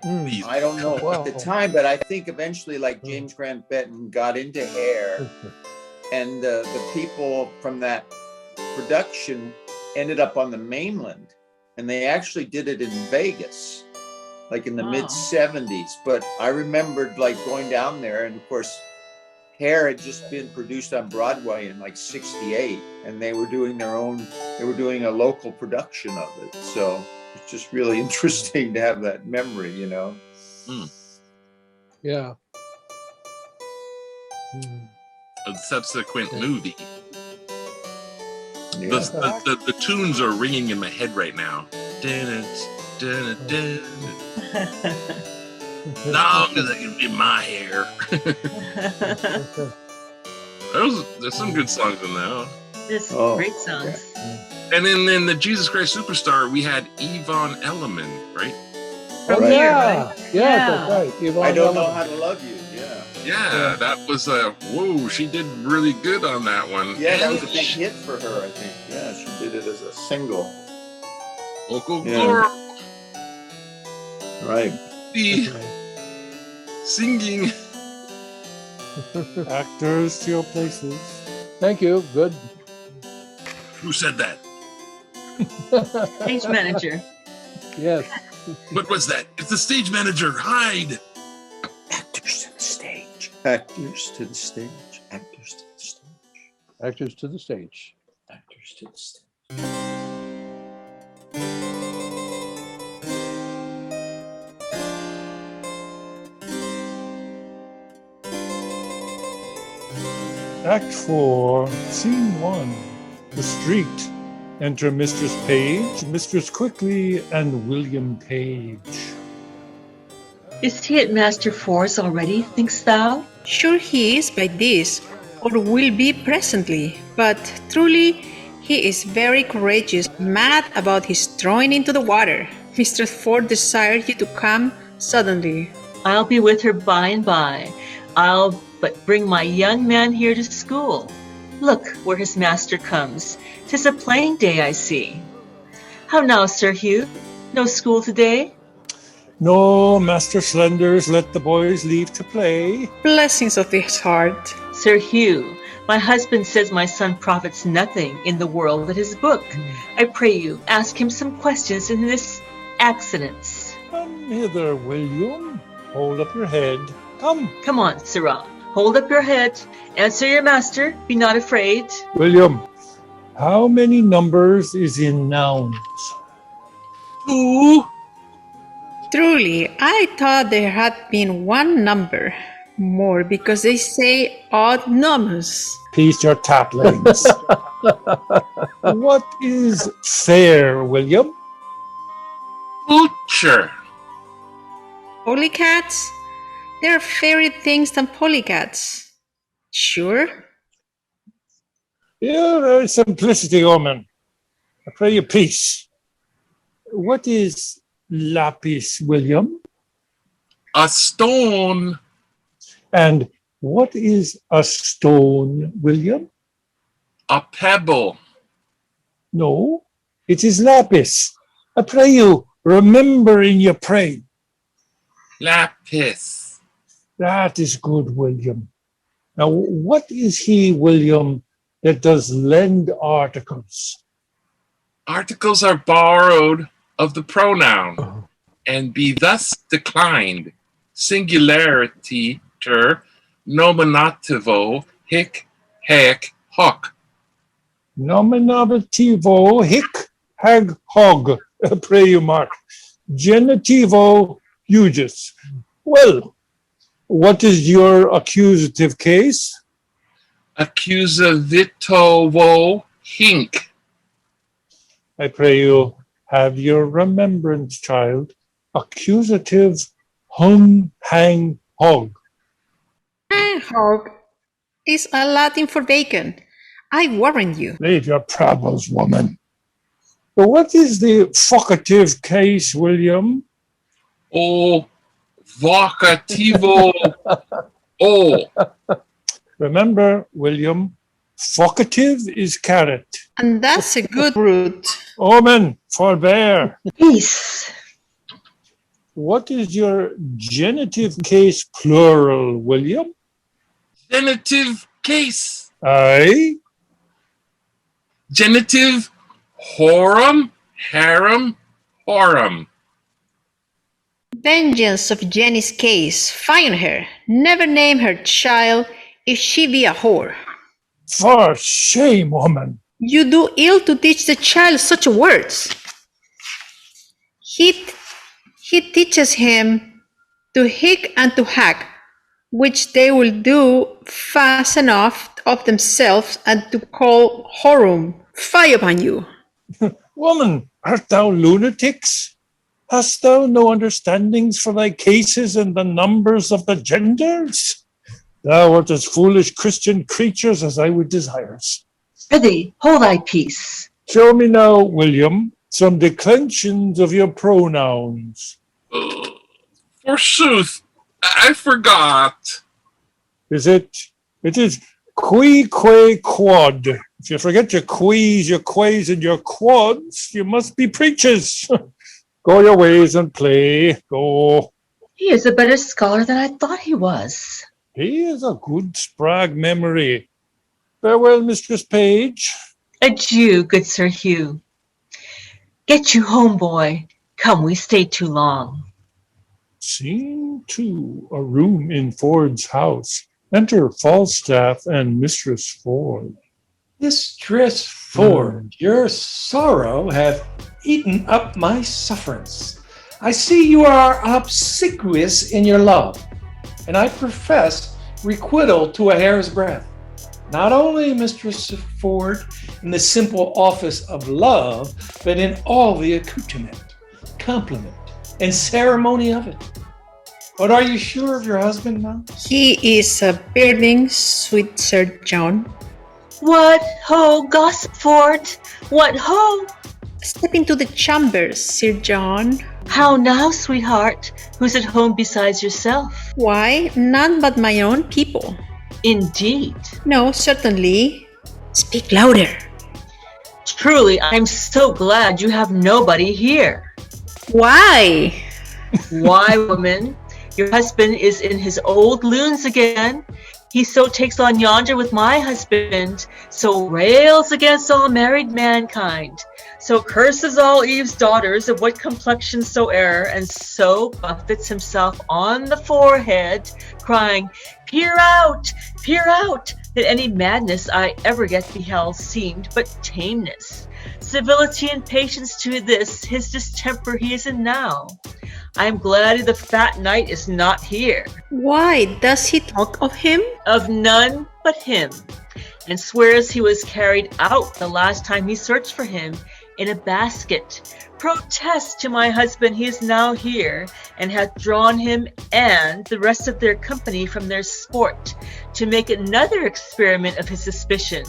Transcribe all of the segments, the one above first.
I don't know at the time, but I think eventually, like James Grant Benton got into hair, and the people from that production ended up on the mainland, and they actually did it in Vegas, like in the mid '70s. But I remembered like going down there, and of course, Hair had just been produced on Broadway in like '68, and they were doing a local production of it. So it's just really interesting to have that memory, you know. Yeah. A subsequent movie. Yeah. The tunes are ringing in my head right now. Long as I can be my hair. There's some good songs in there. There's great songs. Yeah. And then in the Jesus Christ Superstar, we had Yvonne Elliman, right? Oh, Right. yeah. That's right. Yvonne I don't know Elliman. how to love you. Yeah, that was whoa, she did really good on that one. Yeah, that was a big hit for her, I think. Yeah, she did it as a single. Local girl. Right. The singing. Actors to your places. Thank you. Good. Who said that? Stage manager. Yes. What was that? It's the stage manager. Hide. Actors to the stage. Actors to the stage. Actors to the stage. Actors to the stage. Actors to the stage. Act 4, Scene 1. The street. Enter Mistress Page, Mistress Quickly, and William Page. Is he at Master Ford's already, thinkst thou? Sure he is by this, or will be presently, but truly he is very courageous, mad about his throwing into the water. Mistress Ford desired you to come suddenly. I'll be with her by and by. I'll but bring my young man here to school. Look where his master comes. 'Tis a plain day, I see. How now, Sir Hugh? No school today? No, Master Slenders, let the boys leave to play. Blessings of his heart. Sir Hugh, my husband says my son profits nothing in the world but his book. I pray you, ask him some questions in this accidents. Come hither, William. Hold up your head. Come. Come on, Sirrah. Hold up your head. Answer your master. Be not afraid. William, how many numbers is in nouns? 2. Truly, I thought there had been one number more because they say odd numbers. Peace your tatlings. What is fair, William? Butcher. Polycats? There are fairy things than polycats. Sure? Your simplicity, Omen. I pray you peace. What is lapis, William? A stone. And what is a stone, William? A pebble. No, it is lapis. I pray you, remember in your pray. Lapis. That is good, William. Now, what is he, William, that does lend articles? Articles are borrowed of the pronoun and be thus declined. Singularity ter nominativo hic hac hoc. Nominativo hic hag hog. Pray you, Mark. Genitivo hugis. Well, what is your accusative case? Accusavitovo hink. I pray you, have your remembrance, child. Accusative hung hang hog. And hog is a Latin for bacon. I warn you. Leave your troubles, woman. But what is the vocative case, William? O vocativo o. Remember, William, vocative is carrot. And that's a good root. Omen, forbear. Peace. What is your genitive case plural, William? Genitive case. Aye. Genitive horum, harem, horum. Vengeance of Jenny's case. Find her. Never name her child if she be a whore. For shame, woman. You do ill to teach the child such words. He teaches him to hick and to hack, which they will do fast enough of themselves, and to call horum. Fie upon you. Woman, art thou lunatics? Hast thou no understandings for thy cases and the numbers of the genders? Thou art as foolish Christian creatures as I would desire. Prithee, hold thy peace. Show me now, William, some declensions of your pronouns. Forsooth, I forgot. It is qui, que, quod. If you forget your quis, your quays, and your quads, you must be preachers. Go your ways and play. Go. He is a better scholar than I thought he was. He is a good sprag memory. Farewell, Mistress Page. Adieu, good Sir Hugh. Get you home, boy. Come, we stayed too long. Scene 2, a room in Ford's house. Enter Falstaff and Mistress Ford. Mistress Ford, your sorrow hath eaten up my sufferance. I see you are obsequious in your love, and I profess requital to a hair's breadth. Not only, Mistress Ford, in the simple office of love, but in all the accoutrement, compliment, and ceremony of it. But are you sure of your husband now? He is a bearding, sweet Sir John. What ho, gossip Ford? What ho? Step into the chambers, Sir John. How now, sweetheart? Who's at home besides yourself? Why, none but my own people. Indeed. No, certainly. Speak louder. Truly, I'm so glad you have nobody here. Why? Why, woman? Your husband is in his old loons again. He so takes on yonder with my husband, so rails against all married mankind, so curses all Eve's daughters of what complexion soe'er, and so buffets himself on the forehead, crying, peer out, that any madness I ever yet beheld seemed but tameness. Civility and patience to this, his distemper he is in now. I am glad the fat knight is not here. Why does he talk of him? Of none but him, and swears he was carried out the last time he searched for him in a basket. Protests to my husband he is now here, and hath drawn him and the rest of their company from their sport, to make another experiment of his suspicion.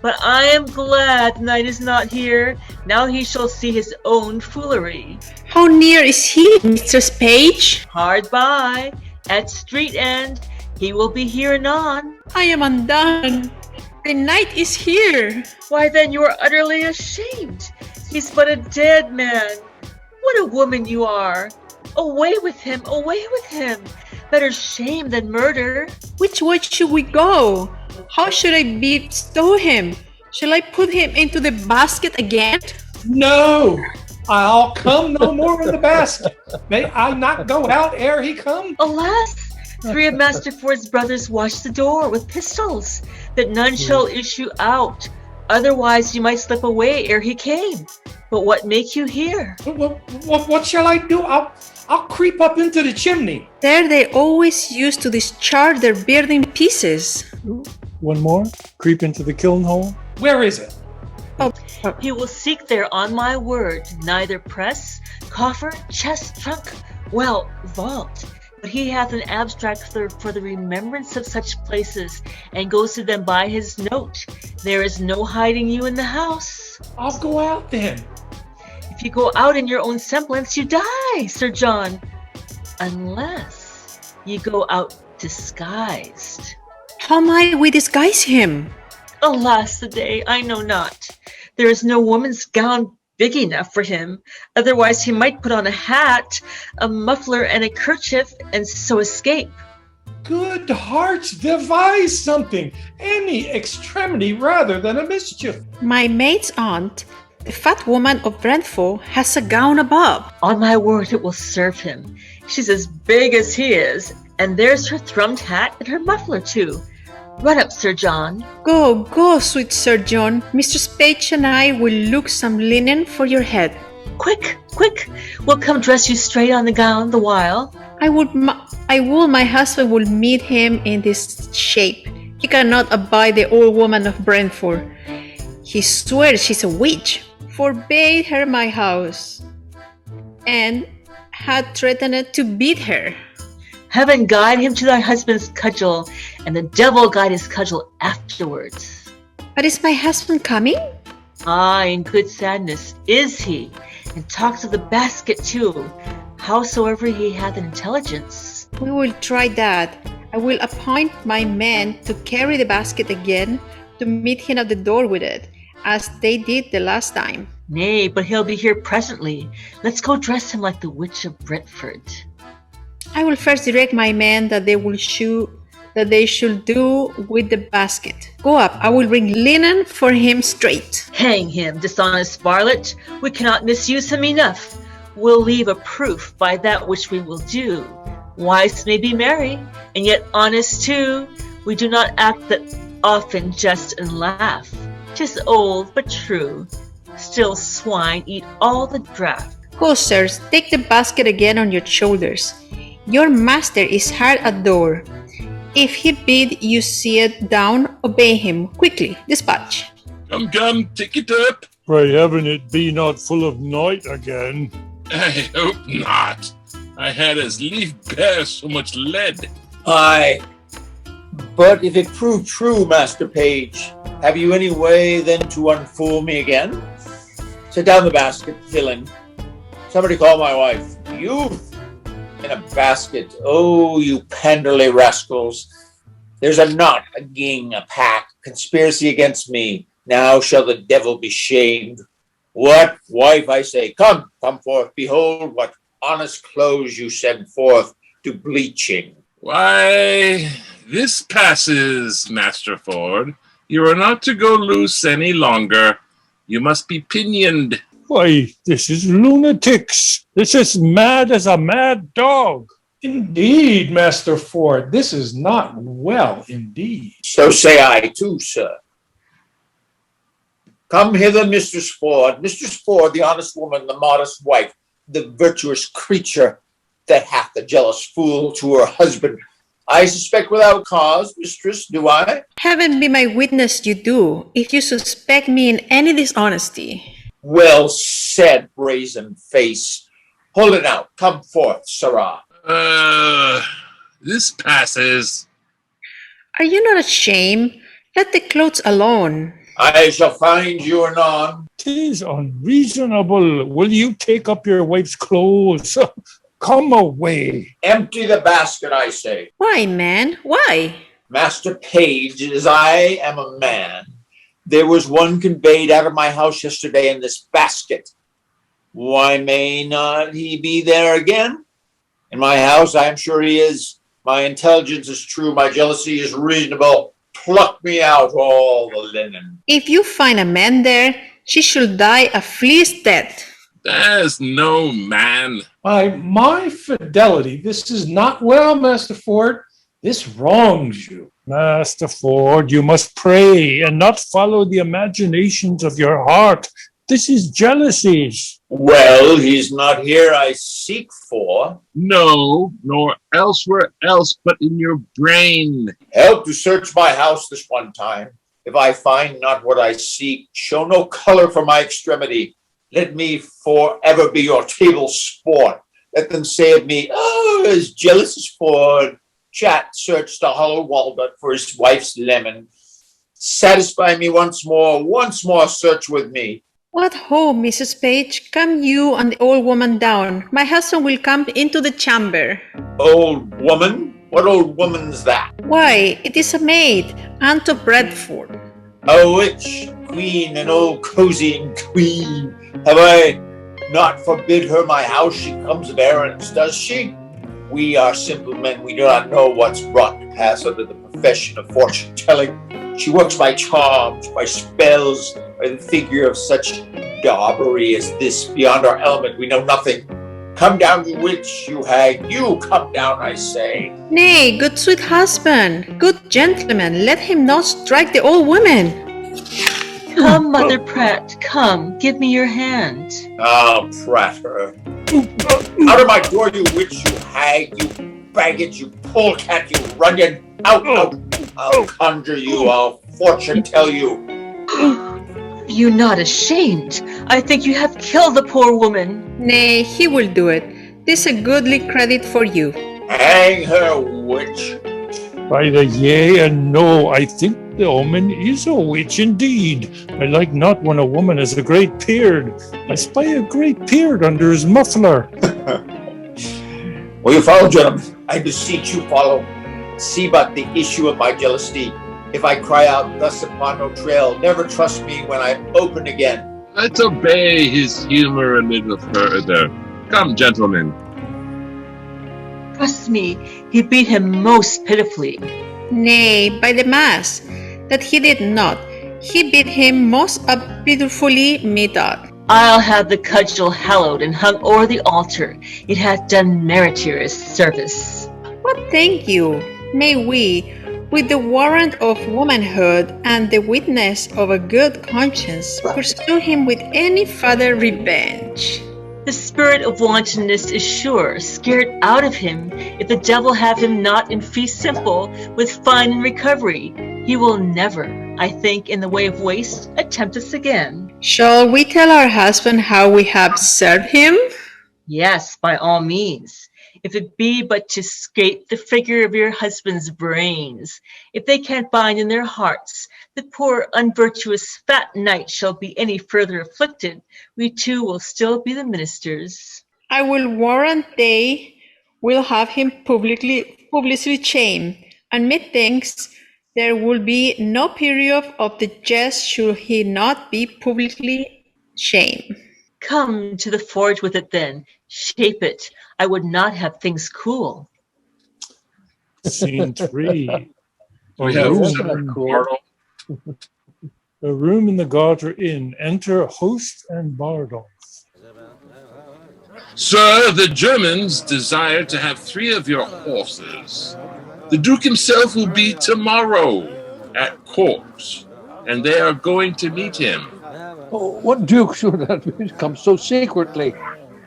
But I am glad the knight is not here. Now he shall see his own foolery. How near is he, Mistress Page? Hard by, at street end. He will be here anon. I am undone. The knight is here. Why then you are utterly ashamed. He's but a dead man. What a woman you are. Away with him, away with him. Better shame than murder. Which way should we go? How should I bestow him? Shall I put him into the basket again? No, I'll come no more in the basket. May I not go out ere he come? Alas, 3 of Master Ford's brothers watch the door with pistols, that none shall issue out. Otherwise you might slip away ere he came. But what make you here? What shall I do? I'll creep up into the chimney. There they always used to discharge their bearding pieces. One more. Creep into the kiln hole. Where is it? He will seek there on my word, neither press, coffer, chest, trunk, well, vault. But he hath an abstract for the remembrance of such places, and goes to them by his note. There is no hiding you in the house. I'll go out then. If you go out in your own semblance, you die, Sir John. Unless you go out disguised. How might we disguise him? Alas the day, I know not. There is no woman's gown big enough for him. Otherwise, he might put on a hat, a muffler, and a kerchief, and so escape. Good hearts, devise something, any extremity rather than a mischief. My maid's aunt, the fat woman of Brentford, has a gown above. On my word, it will serve him. She's as big as he is, and there's her thrummed hat and her muffler, too. Run up, Sir John. Go, go, sweet Sir John. Mistress Page and I will look some linen for your head. Quick, quick. We'll come dress you straight on the gown the while. My husband will meet him in this shape. He cannot abide the old woman of Brentford. He swears she's a witch. Forbade her my house, and had threatened to beat her. Heaven guide him to thy husband's cudgel, and the devil guide his cudgel afterwards. But is my husband coming? Ah, in good sadness is he, and talks of the basket too, howsoever he hath intelligence. We will try that. I will appoint my men to carry the basket again, to meet him at the door with it, as they did the last time. Nay, but he'll be here presently. Let's go dress him like the witch of Brentford. I will first direct my men that they should do with the basket. Go up, I will bring linen for him straight. Hang him, dishonest varlet. We cannot misuse him enough. We'll leave a proof by that which we will do. Wise may be merry, and yet honest too. We do not act that often jest and laugh. 'Tis old but true. Still swine eat all the draught. Go, sirs, take the basket again on your shoulders. Your master is hard at door. If he bid you sit down, obey him. Quickly, dispatch. Come, come, take it up. Pray heaven it be not full of night again. I hope not. I had as lief bear so much lead. Aye. But if it prove true, Master Page, have you any way then to unfool me again? Set down the basket, villain. Somebody call my wife. Youth! In a basket. Oh, you panderly rascals. There's a knot, a ging, a pack, conspiracy against me. Now shall the devil be shamed. What, wife, I say, come forth. Behold what honest clothes you send forth to bleaching. Why, this passes, Master Ford. You are not to go loose any longer. You must be pinioned. Why, this is lunatics. This is mad as a mad dog. Indeed, Master Ford, this is not well indeed. So say I too, sir. Come hither, Mistress Ford. Mistress Ford, the honest woman, the modest wife, the virtuous creature that hath the jealous fool to her husband. I suspect without cause, mistress, do I? Heaven be my witness you do, if you suspect me in any dishonesty. Well said, brazen face. Hold it out. Come forth, sirrah. This passes. Are you not ashamed? Let the clothes alone. I shall find you anon. 'Tis unreasonable. Will you take up your wife's clothes? Come away. Empty the basket, I say. Why, man? Why? Master Page, as I am a man, there was one conveyed out of my house yesterday in this basket. Why may not he be there again? In my house, I am sure he is. My intelligence is true. My jealousy is reasonable. Pluck me out all the linen. If you find a man there, she should die a flea's death. There's no man. By my fidelity, this is not well, Master Ford. This wrongs you. Master Ford, you must pray and not follow the imaginations of your heart. This is jealousies. Well, he's not here I seek for. No, nor elsewhere else but in your brain. Help to search my house this one time. If I find not what I seek, show no color for my extremity. Let me forever be your table sport. Let them say of me, oh, as jealous as Ford. Chat searched the hollow walnut for his wife's lemon. Satisfy me once more search with me. What ho, Mrs. Page? Come you and the old woman down. My husband will come into the chamber. Old woman? What old woman's that? Why, it is a maid, Aunt of Bradford. A witch, queen, an old cozying queen. Have I not forbid her my house? She comes of errands, does she? We are simple men. We do not know what's brought to pass under the profession of fortune telling. She works by charms, by spells, by the figure of such daubery as this. Beyond our element, we know nothing. Come down, you witch, you hag. You come down, I say. Nay, good sweet husband, good gentleman, let him not strike the old woman. Come, Mother Pratt, come, give me your hand. Ah, pratter. Out of my door, you witch, you hag, you baggage, you polecat, you runion. Out, out. I'll conjure you, I'll fortune tell you. Are you not ashamed? I think you have killed the poor woman. Nay, he will do it. This a goodly credit for you. Hang her, witch. By the yea and no, I think the omen is a witch indeed. I like not when a woman has a great beard. I spy a great beard under his muffler. Will you follow, gentlemen? I beseech you, follow. See but the issue of my jealousy. If I cry out thus upon no trail, never trust me when I open again. Let's obey his humor a little further. Come, gentlemen. Trust me, he beat him most pitifully. Nay, by the mass, that he did not. He beat him most pitifully, methought. I'll have the cudgel hallowed and hung o'er the altar. It hath done meritorious service. What thank you? May we, with the warrant of womanhood and the witness of a good conscience, pursue him with any further revenge. The spirit of wantonness is sure, scared out of him, if the devil have him not in fee simple, with fine and recovery. He will never, I think, in the way of waste, attempt us again. Shall we tell our husband how we have served him? Yes, by all means. If it be but to scrape the figure of your husband's brains, if they can't bind in their hearts, the poor unvirtuous fat knight shall be any further afflicted, we too will still be the ministers. I will warrant they will have him publicly shamed, and methinks there will be no period of the jest should he not be publicly shamed. Come to the forge with it then, shape it. I would not have things cool. Scene 3. We have that's Senator not cool. Bartle. A room in the Garter Inn. Enter host and Bardolph. Sir, the Germans desire to have 3 of your horses. The Duke himself will be tomorrow at court, and they are going to meet him. Oh, what duke should that be come so secretly?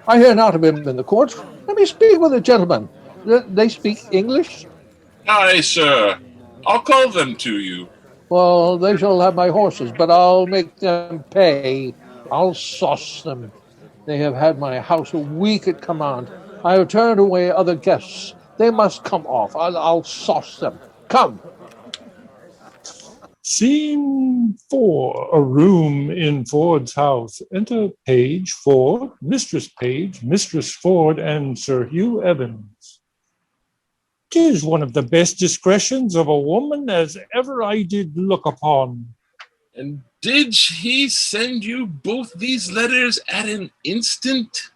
I hear not of him in the court. Let me speak with the gentleman. They speak English? Aye, sir. I'll call them to you. Well, they shall have my horses, but I'll make them pay. I'll sauce them. They have had my house a week at command. I have turned away other guests. They must come off. I'll sauce them. Come. Scene 4. A room in Ford's house. Enter Page Ford, Mistress Page, Mistress Ford, and Sir Hugh Evans. 'Tis one of the best discretions of a woman as ever I did look upon. And did he send you both these letters at an instant?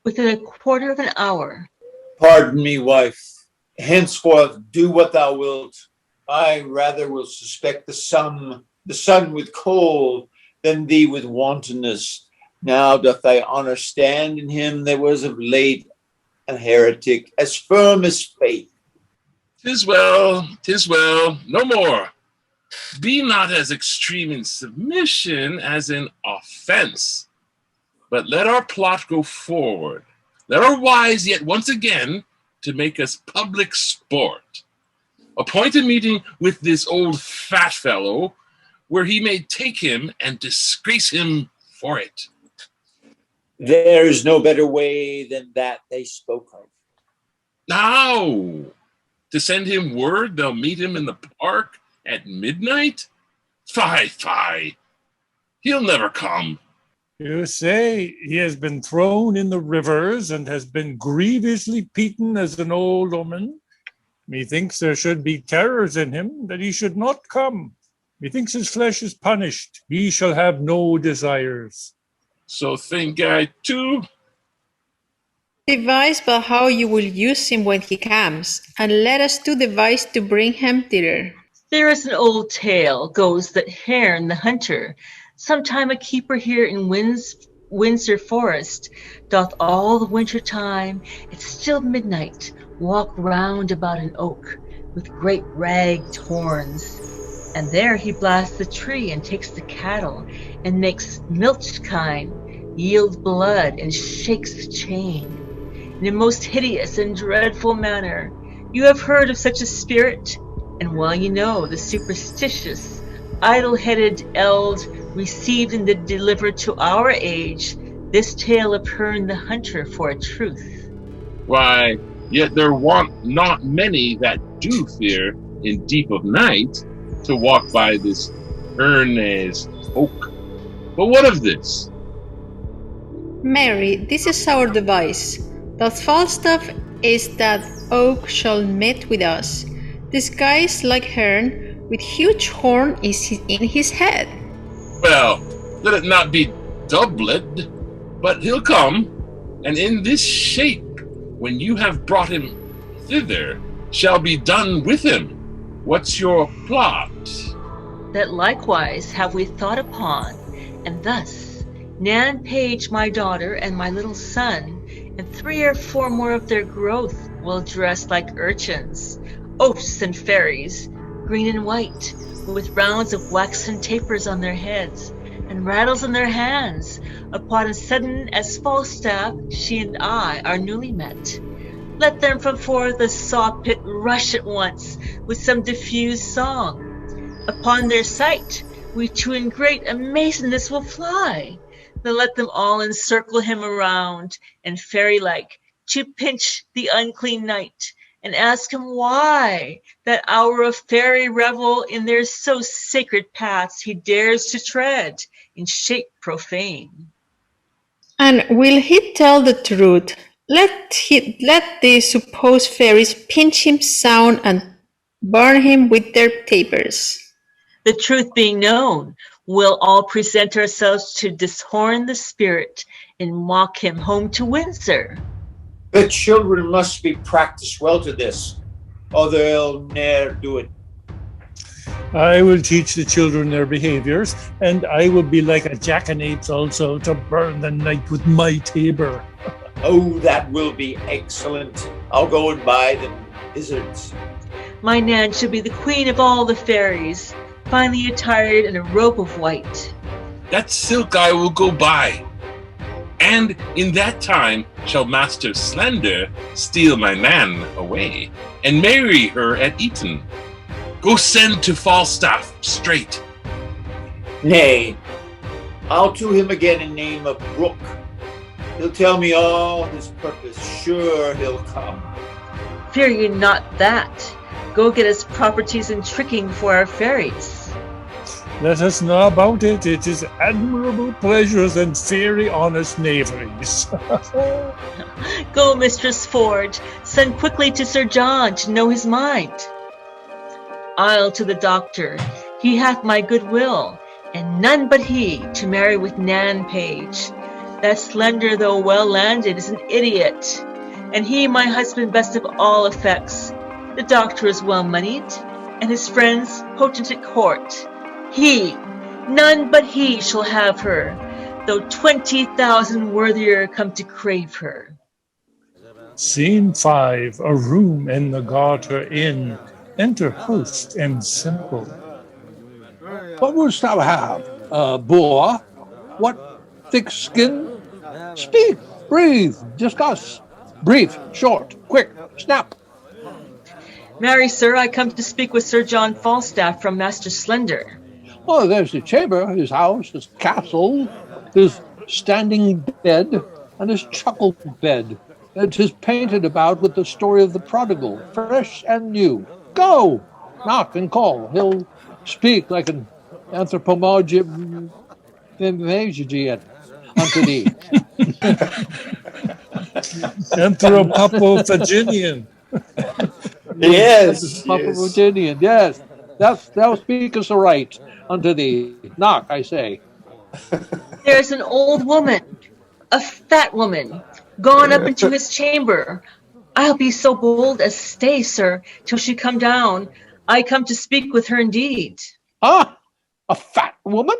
Within a quarter of an hour. Pardon me, wife. Henceforth, do what thou wilt. I rather will suspect the sun with cold, than thee with wantonness. Now doth thy honor stand in him that was of late an heretic, as firm as faith. 'Tis well, 'tis well, no more. Be not as extreme in submission as in offense, but let our plot go forward. Let our wise yet once again to make us public sport. Appoint a meeting with this old fat fellow where he may take him and disgrace him for it. There is no better way than that they spoke of. Now, to send him word they'll meet him in the park at midnight? Fie, fie. He'll never come. You say he has been thrown in the rivers and has been grievously beaten as an old woman. Methinks there should be terrors in him that he should not come. Methinks his flesh is punished. He shall have no desires. So think I too. Devise but how you will use him when he comes, and let us do devise to bring him thither. There is an old tale goes that Herne the hunter, sometime a keeper here in Windsor Forest, doth all the winter time, at still midnight, walk round about an oak with great ragged horns. And there he blasts the tree and takes the cattle, and makes milch kine yield blood, and shakes the chain in a most hideous and dreadful manner. You have heard of such a spirit? And well you know the superstitious, idle-headed eld received and delivered to our age this tale of Herne the hunter for a truth. Why, yet there want not many that do fear in deep of night to walk by this Herne's oak. But what of this? Mary, this is our device. That Falstaff is that oak shall meet with us, disguised like Herne, with huge horn is in his head. Well, let it not be doublet, but he'll come, and in this shape, when you have brought him thither, shall be done with him. What's your plot? That likewise have we thought upon, and thus Nan Page my daughter and my little son, and 3 or 4 more of their growth, well dressed like urchins, oafs and fairies, green and white, with rounds of waxen tapers on their heads, and rattles in their hands, upon a sudden as Falstaff, she and I are newly met. Let them from forth the saw pit rush at once, with some diffused song. Upon their sight, we two in great amazedness will fly. Then let them all encircle him around, and fairy-like, to pinch the unclean knight, and ask him why, that hour of fairy revel, in their so sacred paths he dares to tread, in shape profane. And will he tell the truth? Let the supposed fairies pinch him sound and burn him with their tapers. The truth being known, we'll all present ourselves to dishorn the spirit, and walk him home to Windsor. The children must be practiced well to this, or they'll ne'er do it. I will teach the children their behaviors, and I will be like a jackanapes also to burn the night with my tabor. Oh, that will be excellent. I'll go and buy the wizards. My Nan shall be the queen of all the fairies, finely attired in a robe of white. That silk I will go buy. And in that time shall Master Slender steal my man away, and marry her at Eton. Go send to Falstaff straight. Nay, I'll to him again in name of Brooke. He'll tell me all his purpose, sure he'll come. Fear you not that. Go get us properties and tricking for our fairies. Let us know about it. It is admirable pleasures and very honest knaveries. Go, Mistress Ford. Send quickly to Sir John to know his mind. I'll to the doctor. He hath my good will, and none but he, to marry with Nan Page. That Slender, though well landed, is an idiot, and he my husband best of all effects. The doctor is well moneyed, and his friends potent at court. He, none but he, shall have her, though 20,000 worthier come to crave her. Scene 5, a room in the Garter Inn. Enter host and simple. What wouldst thou have, boar? What thick skin? Speak, breathe, discuss. Brief, short, quick, snap. Marry, sir, I come to speak with Sir John Falstaff from Master Slender. Oh, there's the chamber, his house, his castle, his standing bed, and his chuckle bed. It is painted about with the story of the prodigal, fresh and new. Go! Knock and call. He'll speak like an anthropomorphic unto thee. Anthropophagian. Yes. Anthropophagian, yes. Thou speakest aright unto thee. Knock, I say. There's an old woman, a fat woman, gone up into his chamber. I'll be so bold as stay, sir, till she come down. I come to speak with her indeed. Ah, a fat woman?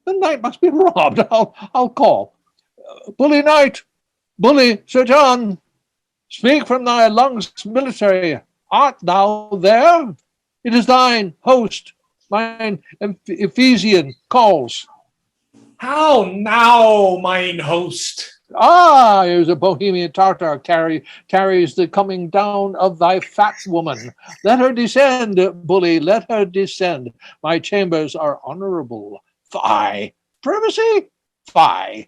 The knight must be robbed. I'll call. Bully knight, bully Sir John, speak from thy lungs military. Art thou there? It is thine host, mine Ephesian calls. How now, mine host? Ah, here's a Bohemian Tartar carries the coming down of thy fat woman. Let her descend, bully, let her descend. My chambers are honorable. Fie! Privacy? Fie!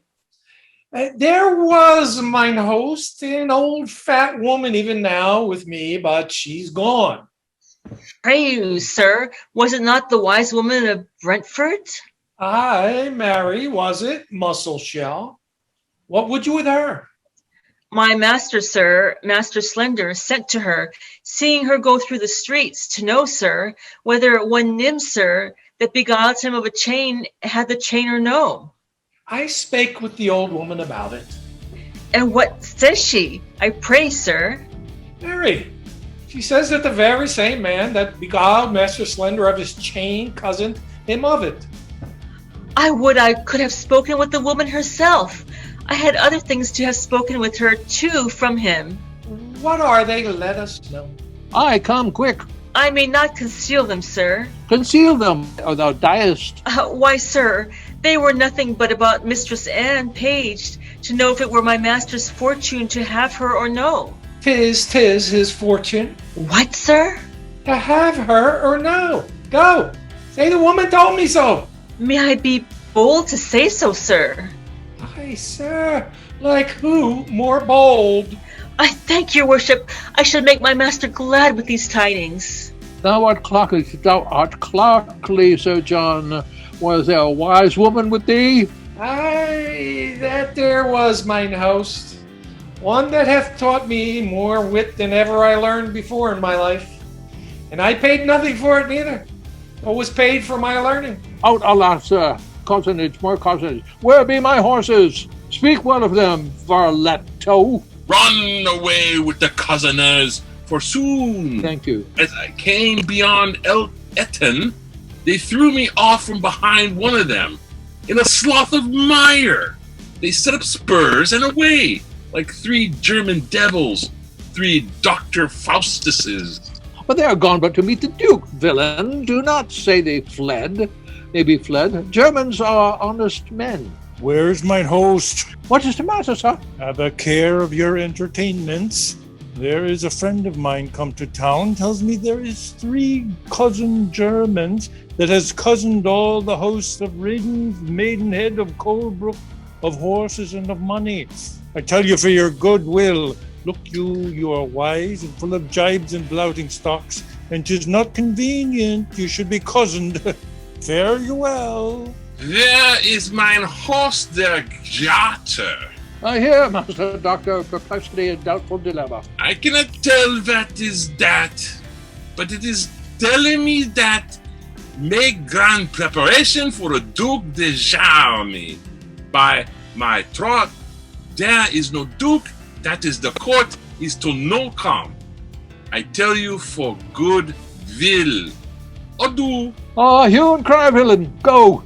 There was, mine host, an old fat woman even now with me, but she's gone. Pray you, sir, was it not the wise woman of Brentford? Aye, Mary, was it, muscle shell? What would you with her? My master, sir, Master Slender, sent to her, seeing her go through the streets, to know, sir, whether one nymph, sir, that beguiled him of a chain had the chain or no. I spake with the old woman about it. And what says she, I pray, sir? Mary, she says that the very same man that beguiled Master Slender of his chain cousined him of it. I would I could have spoken with the woman herself. I had other things to have spoken with her, too, from him. What are they? Let us know. Aye, come quick. I may not conceal them, sir. Conceal them, or thou diest. Why, sir, they were nothing but about Mistress Anne, paged, to know if it were my master's fortune to have her or no. 'Tis his fortune. What, sir? To have her or no. Go. Say the woman told me so. May I be bold to say so, sir? Aye, sir. Like who more bold? I thank your worship. I shall make my master glad with these tidings. Thou art clerkly, Sir John. Was there a wise woman with thee? Aye, that there was, mine host. One that hath taught me more wit than ever I learned before in my life. And I paid nothing for it neither, or was paid for my learning. Out, alas, sir. Cozenage, more cozenage. Where be my horses? Speak well of them, varletto. Run away with the cozeners, for soon, Thank you. as I came beyond El Eton, they threw me off from behind one of them in a slough of mire. They set up spurs and away, like 3 German devils, 3 Dr. Faustuses. But they are gone but to meet the Duke, villain. Do not say they fled. They be fled. Germans are honest men. Where's mine host? What is the matter, sir? Have a care of your entertainments. There is a friend of mine come to town, tells me there is 3 cousin Germans that has cozened all the host of Ridden's Maidenhead, of Colebrook, of horses and of money. I tell you for your goodwill, look you are wise and full of jibes and blouting stocks, and 'tis not convenient you should be cozened. Fare you well. There is mine host, der Gatter. I hear, Master Doctor, perplexity and doubtful dilemma. I cannot tell what is that, but it is telling me that make grand preparation for the Duke de Charme. By my troth, there is no Duke, that is the court, is to no come. I tell you for good will. Adieu. Ah, hue and cry, villain, go!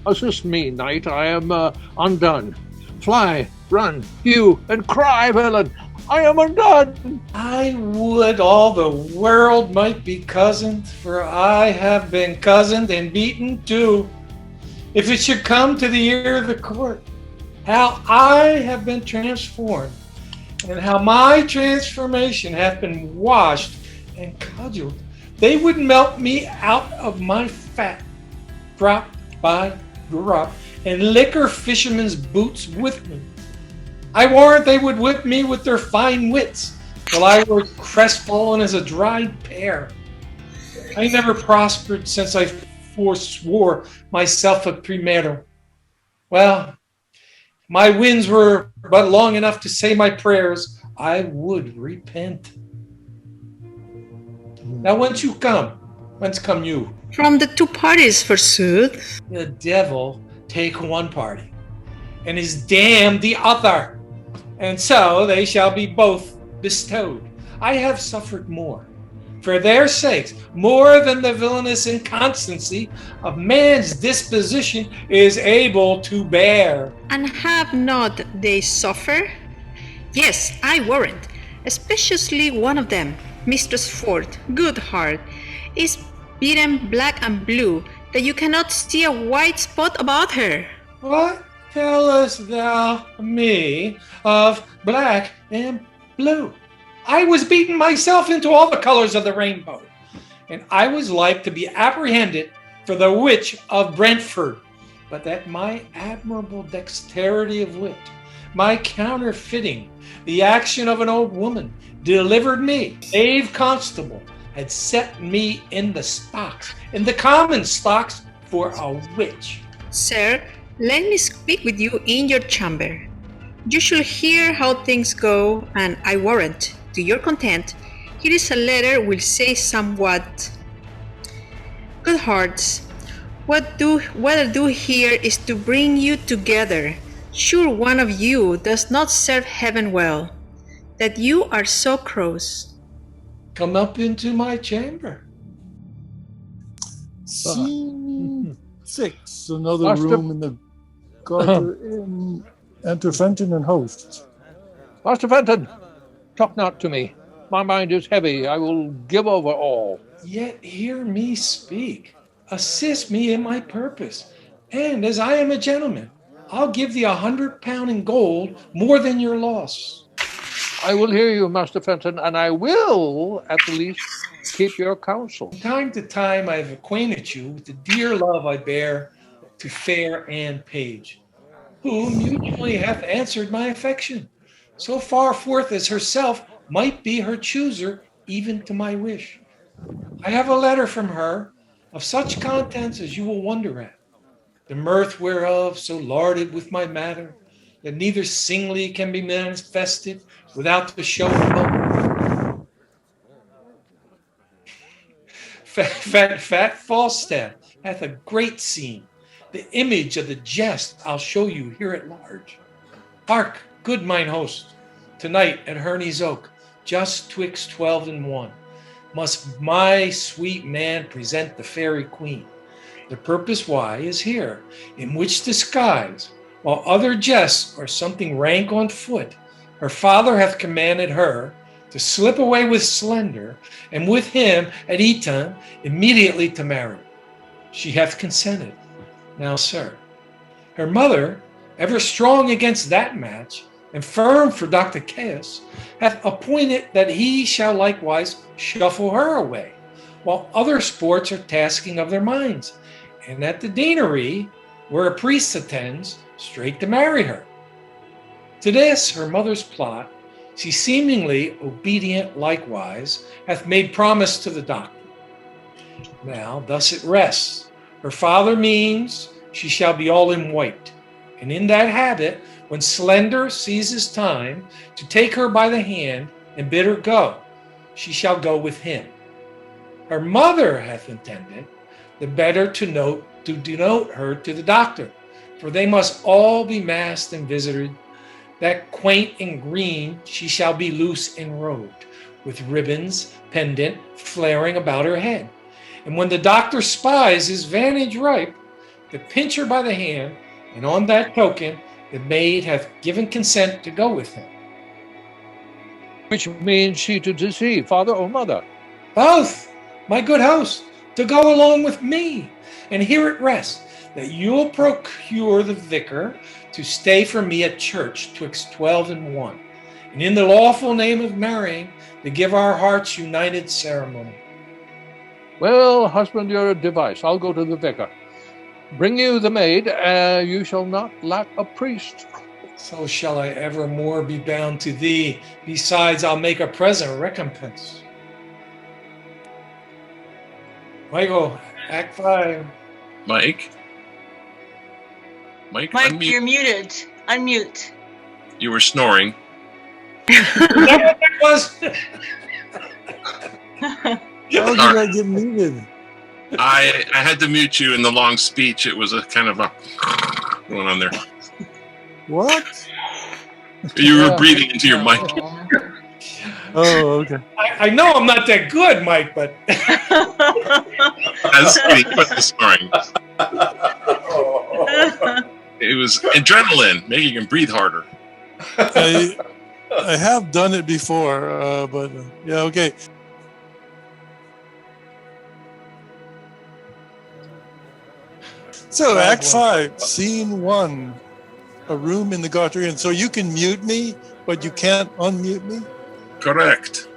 Assist me, knight, I am undone. Fly, run, hue, and cry, villain, I am undone. I would all the world might be cozened, for I have been cozened and beaten too. If it should come to the ear of the court, how I have been transformed, and how my transformation hath been washed and cudgeled, they would melt me out of my fat, drop by drop, and liquor fishermen's boots with me. I warrant they would whip me with their fine wits, till I were crestfallen as a dried pear. I never prospered since I forswore myself a primero. Well, my winds were but long enough to say my prayers, I would repent. Now whence you come? Whence come you? From the 2 parties, forsooth. The devil take one party. and is damned the other. And so they shall be both bestowed. I have suffered more, for their sakes, more than the villainous inconstancy of man's disposition is able to bear. And have not they suffered? Yes, I warrant, especially one of them, Mistress Ford, good heart, is beaten black and blue, that you cannot see a white spot about her. What tellest thou me of black and blue? I was beaten myself into all the colors of the rainbow, and I was like to be apprehended for the witch of Brentford, but that my admirable dexterity of wit, my counterfeiting the action of an old woman, delivered me. Knave Constable had set me in the stocks, in the common stocks, for a witch. Sir, let me speak with you in your chamber. You should hear how things go, and I warrant, to your content, here is a letter will say somewhat. Good hearts, what I do here is to bring you together. Sure one of you does not serve heaven well, that you are so cross. Come up into my chamber. Scene 6, another Master- room in the Garter Inn. Enter Fenton and host. Master Fenton, talk not to me. My mind is heavy. I will give over all. Yet hear me speak. Assist me in my purpose. And as I am a gentleman, I'll give thee £100 in gold, more than your loss. I will hear you, Master Fenton, and I will, at the least, keep your counsel. From time to time I have acquainted you with the dear love I bear to fair Anne Page, who mutually hath answered my affection, so far forth as herself might be her chooser, even to my wish. I have a letter from her, of such contents as you will wonder at, the mirth whereof so larded with my matter, that neither singly can be manifested without the show of hope. Fat Falstaff hath a great scene, the image of the jest I'll show you here at large. Hark, good mine host, tonight at Herne's Oak, just twixt 12 and 1, must my sweet man present the fairy queen. The purpose why is here, in which disguise, while other jests or something rank on foot, her father hath commanded her to slip away with Slender, and with him at Eton immediately to marry. She hath consented. Now, sir, her mother, ever strong against that match, and firm for Dr. Caius, hath appointed that he shall likewise shuffle her away, while other sports are tasking of their minds, and at the deanery, where a priest attends, straight to marry her. To this, her mother's plot, she seemingly obedient likewise, hath made promise to the doctor. Now, thus it rests. Her father means she shall be all in white, and in that habit, when Slender seizes time to take her by the hand and bid her go, she shall go with him. Her mother hath intended the better to denote her to the doctor, for they must all be masked and visited. That quaint and green she shall be loose and robed, with ribbons, pendant, flaring about her head. And when the doctor spies his vantage ripe, to pinch her by the hand, and on that token the maid hath given consent to go with him. Which means she to deceive father or mother? Both, my good host, to go along with me. And here it rests, that you'll procure the vicar to stay for me at church twixt 12 and 1, and in the lawful name of marrying, to give our hearts united ceremony. Well, husband, your device. I'll go to the vicar. Bring you the maid. You shall not lack a priest. So shall I evermore be bound to thee. Besides, I'll make a present recompense. Michael, Act 5. Mike, Mike, unmute. you're muted. Unmute. You were snoring. Is that what that was? How did I get muted? I had to mute you in the long speech. It was a kind of a going on there. What? You were breathing into your mic. Oh, okay. I know I'm not that good, Mike, but That's the snoring. It was adrenaline making him breathe harder. I have done it before, but yeah, okay. So, Act 5, Scene 1, a room in the Garter Inn. So you can mute me, but you can't unmute me? Correct.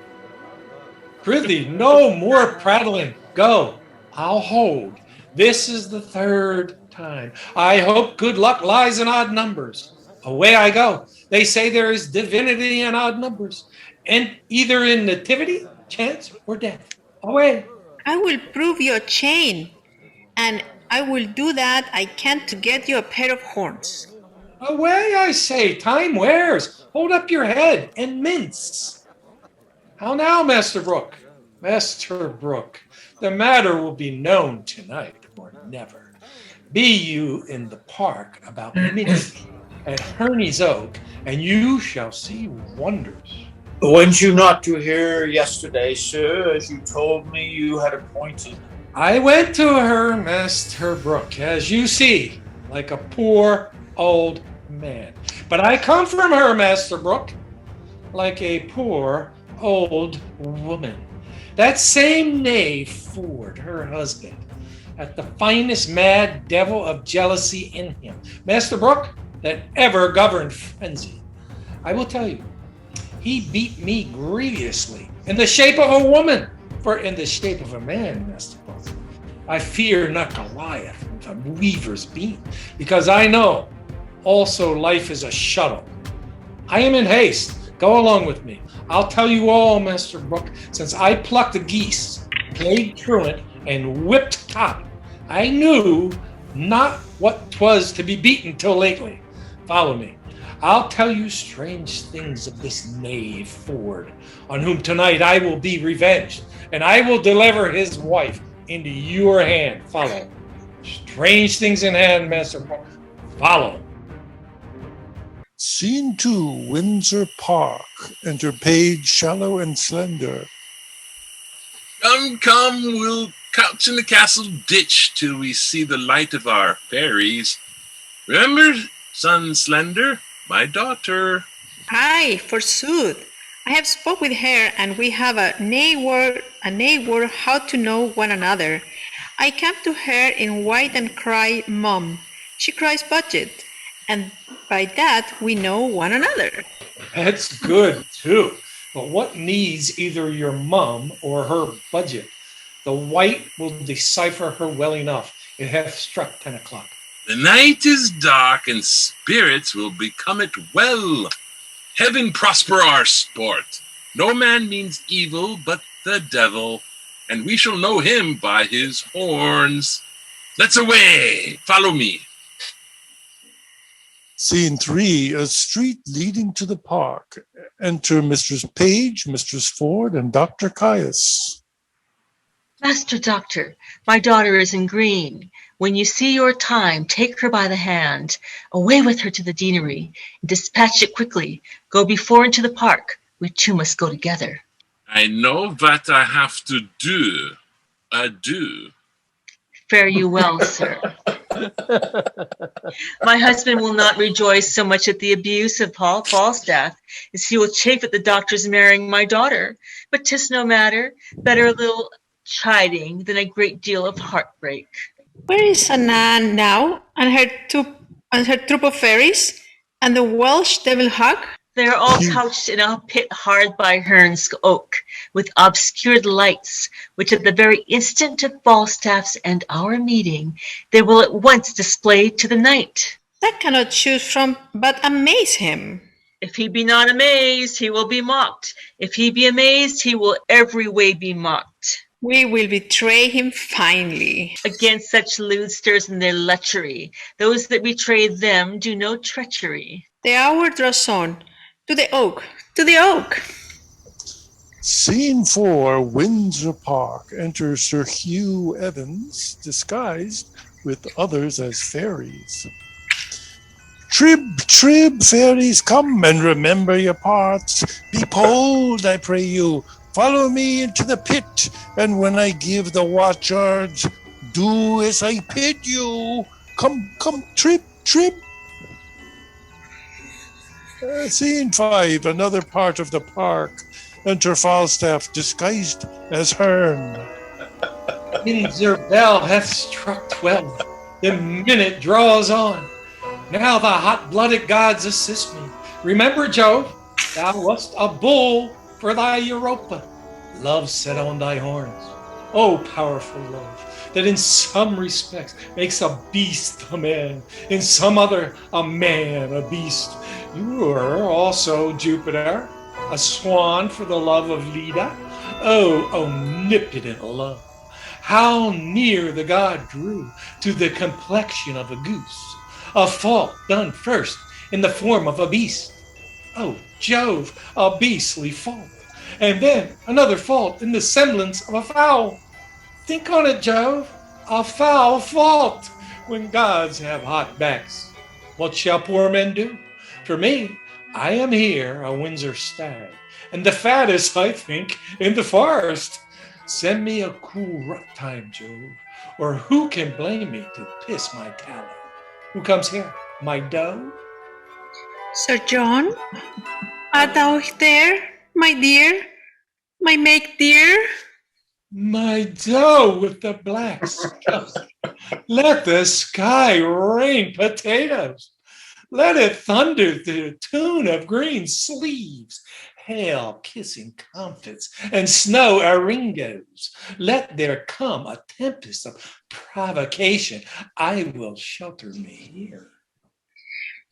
Prithee, no more prattling. Go. I'll hold. This is the third time. I hope good luck lies in odd numbers. Away I go. They say there is divinity in odd numbers, and either in nativity, chance, or death. Away. I will prove you a chain, and I will do that I can to get you a pair of horns. Away, I say. Time wears. Hold up your head and mince. How now, Master Brooke? Master Brooke, the matter will be known tonight or never. Be you in the park about midnight at Herne's Oak, and you shall see wonders. Went you not to hear yesterday, sir, as you told me you had appointed? I went to her, Master Brooke, as you see, like a poor old man. But I come from her, Master Brooke, like a poor old woman. That same knave Ford, her husband, had the finest mad devil of jealousy in him, Master Brooke, that ever governed frenzy. I will tell you, he beat me grievously in the shape of a woman, for in the shape of a man, Master Brooke, I fear not Goliath with a weaver's beam, because I know also life is a shuttle. I am in haste. Go along with me. I'll tell you all, Master Brooke, since I plucked the geese, played truant, and whipped top. I knew not what 'twas to be beaten till lately. Follow me. I'll tell you strange things of this knave Ford, on whom tonight I will be revenged, and I will deliver his wife into your hand. Follow. Strange things in hand, Master Brooke. Follow. Scene 2, Windsor Park. Enter page shallow and slender. Come, we'll couch in the castle ditch till we see the light of our fairies. Remember, son Slender, my daughter. Aye, forsooth. I have spoke with her, and we have a nay word how to know one another. I come to her in white and cry, Mum. She cries, Budget, and by that we know one another. That's good, too. But what needs either your mum or her budget? The white will decipher her well enough. It hath struck 10 o'clock. The night is dark, and spirits will become it well. Heaven prosper our sport. No man means evil but the devil, and we shall know him by his horns. Let's away. Follow me. Scene 3, a street leading to the park. Enter Mistress Page, Mistress Ford, and Dr. Caius. Master Doctor, my daughter is in green. When you see your time, take her by the hand. Away with her to the deanery, and dispatch it quickly. Go before into the park. We two must go together. I know what I have to do. Adieu. Fare you well, sir. My husband will not rejoice so much at the abuse of Falstaff as he will chafe at the doctor's marrying my daughter. But 'tis no matter. Better a little chiding than a great deal of heartbreak. Where is Anne now, and her troop of fairies, and the Welsh devil hog? They are all couched in a pit hard by Herne's Oak, with obscured lights, which at the very instant of Falstaff's and our meeting, they will at once display to the night. That cannot choose from but amaze him. If he be not amazed, he will be mocked. If he be amazed, he will every way be mocked. We will betray him finely. Against such lewdsters and their lechery, those that betray them do no treachery. The hour draws on. To the oak, to the oak. Scene 4, Windsor Park. Enter Sir Hugh Evans, disguised with others as fairies. trib, fairies, come and remember your parts. Be bold, I pray you. Follow me into the pit, and when I give the watchwords, do as I bid you. Come, trib. Scene 5, another part of the park. Enter Falstaff, disguised as Herne. Windsor bell hath struck 12. The minute draws on. Now the hot-blooded gods assist me. Remember, Jove, thou wast a bull for thy Europa. Love set on thy horns. Oh, powerful love, that in some respects makes a beast a man, in some other a man a beast. You are also, Jupiter, a swan for the love of Leda. Oh, omnipotent love! How near the god grew to the complexion of a goose, a fault done first in the form of a beast. Oh, Jove, a beastly fault, and then another fault in the semblance of a fowl. Think on it, Jove, a foul fault when gods have hot backs. What shall poor men do? For me, I am here a Windsor stag, and the fattest, I think, in the forest. Send me a cool rough time, Jove, or who can blame me to piss my tallow? Who comes here? My doe? Sir John, art thou there, my dear, my make dear? My doe with the black scuffs. Let the sky rain potatoes. Let it thunder to the tune of green sleeves, hail kissing comfits, and snow aringos. Let there come a tempest of provocation. I will shelter me here.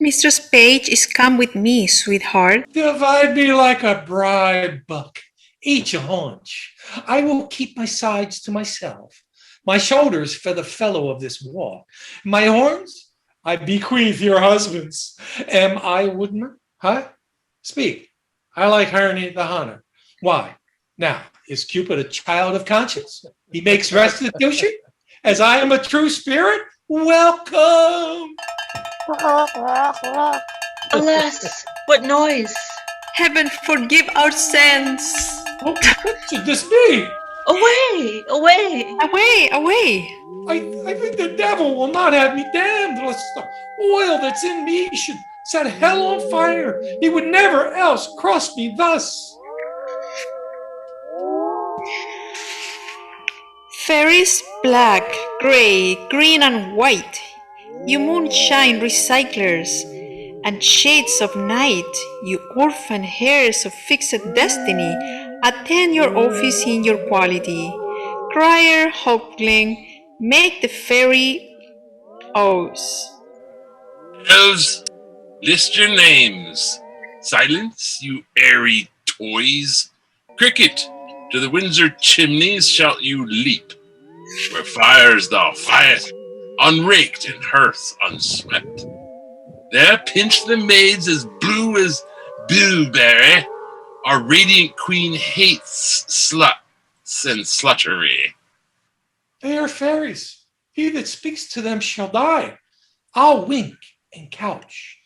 Mistress Page is come with me, sweetheart. Divide me like a bride buck, each a haunch. I will keep my sides to myself, my shoulders for the fellow of this walk. My horns, I bequeath your husbands. Am I woodman? Huh? Speak. I like Herne the hunter. Why? Now, is Cupid a child of conscience? He makes restitution? As I am a true spirit? Welcome! Alas, what noise? Heaven forgive our sins. What should this be? Away, away! Away, away! I think the devil will not have me damned, lest the oil that's in me should set hell on fire. He would never else cross me thus. Fairies black, gray, green, and white, you moonshine recyclers, and shades of night, you orphan heirs of fixed destiny, attend your office in your quality. Crier, hogling, make the fairy oaths. Elves, list your names. Silence, you airy toys. Cricket, to the Windsor chimneys shalt you leap, where fires thou firet, unraked and hearths unswept. There pinch the maids as blue as bilberry. Our radiant queen hates sluts and sluttery. They are fairies. He that speaks to them shall die. I'll wink and couch.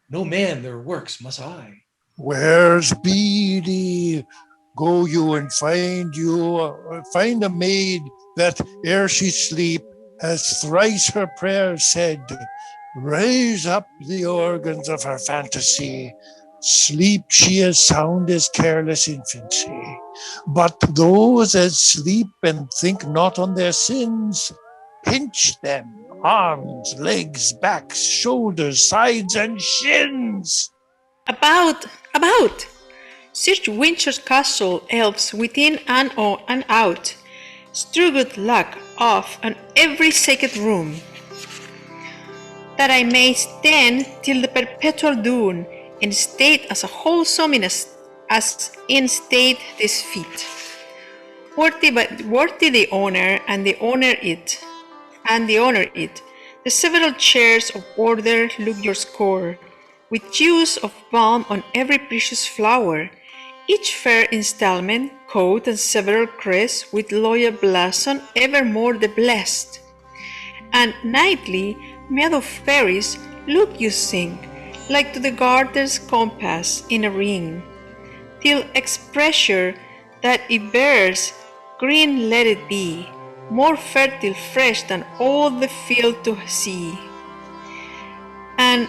No man their works must eye. Where's Beady? Go you and find a maid that ere she sleep has thrice her prayers said. Raise up the organs of her fantasy. Sleep she as sound as careless infancy. But those as sleep and think not on their sins, pinch them, arms, legs, backs, shoulders, sides, and shins. About! Search Windsor's castle, elves within and on and out. Strew good luck off on every sacred room, that I may stand till the perpetual doom, and state as a wholesome as in state this feat. Worthy the honor and the honor it. The several chairs of order look your score, with dews of balm on every precious flower, each fair installment, coat and several crests, with loyal blazon evermore the blessed. And nightly, meadow fairies, look you sing, like to the garter's compass in a ring, till expressure that it bears, green let it be, more fertile fresh than all the field to see. And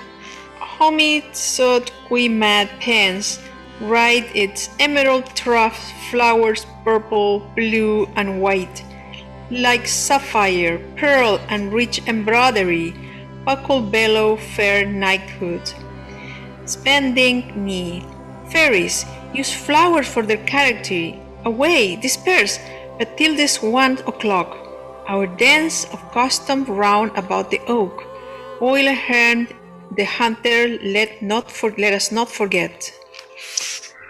homid sod qui mad pens write its emerald trough flowers purple, blue, and white, like sapphire, pearl, and rich embroidery, buckle bellow fair knighthood. Spending me, fairies, use flowers for their character. Away, disperse, but till this 1 o'clock, our dance of custom round about the oak. Oil Herne, the hunter, let us not forget.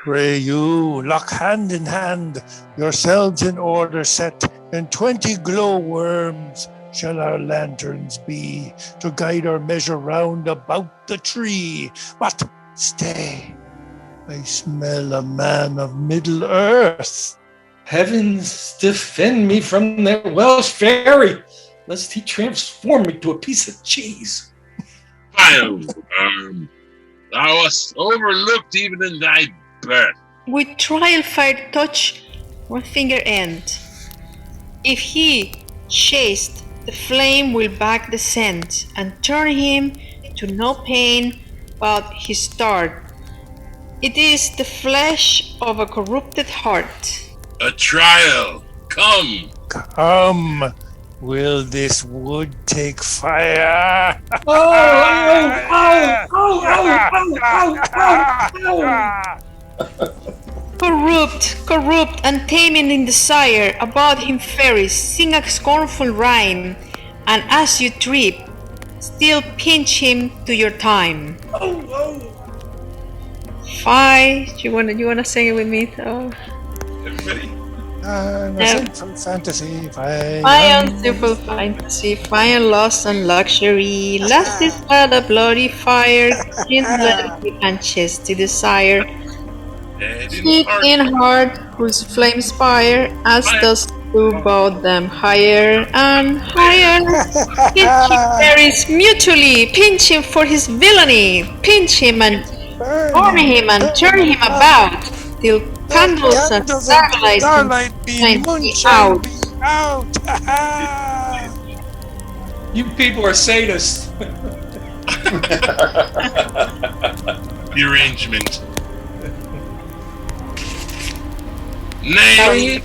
Pray you, lock hand in hand, yourselves in order set, and 20 glow worms shall our lanterns be, to guide our measure round about the tree. But stay, I smell a man of Middle Earth. Heavens defend me from that Welsh fairy, lest he transform me to a piece of cheese. Vile worm, thou wast overlooked even in thy birth. With trial fire touch one finger end. If he chased, the flame will back the scent, and turn him to no pain but his start. It is the flesh of a corrupted heart. A trial, come. Come, will this wood take fire? Corrupt, and taming in desire, about him fairies, sing a scornful rhyme, and as you trip, still pinch him to your time. Fie, you wanna sing it with me? Oh. Everybody. Simple fantasy, Simple fantasy, fire, loss and luxury. Lust is but a bloody fire, kindled and chesty desire. Heat in heart, whose flames spire, as does to both them higher and higher. Pinch him, fairies, mutually, pinch him for his villainy, pinch him and burn him and turn him about, till candles and starlight beam out. You people are sadists. Derangement. Nay,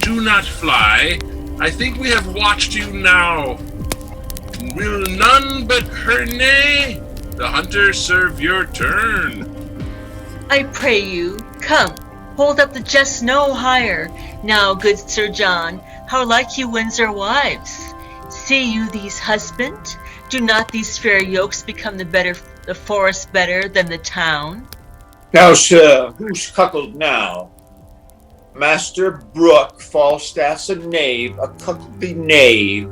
do not fly. I think we have watched you now. Will none but Herne, the hunter, serve your turn? I pray you, come, hold up the jest no higher. Now, good Sir John, how like you Windsor wives? See you these husband? Do not these fair yokes become the forest better than the town? Now, sir, who's cuckold now? Master Brooke, Falstaff's a knave, a cuckoldly knave.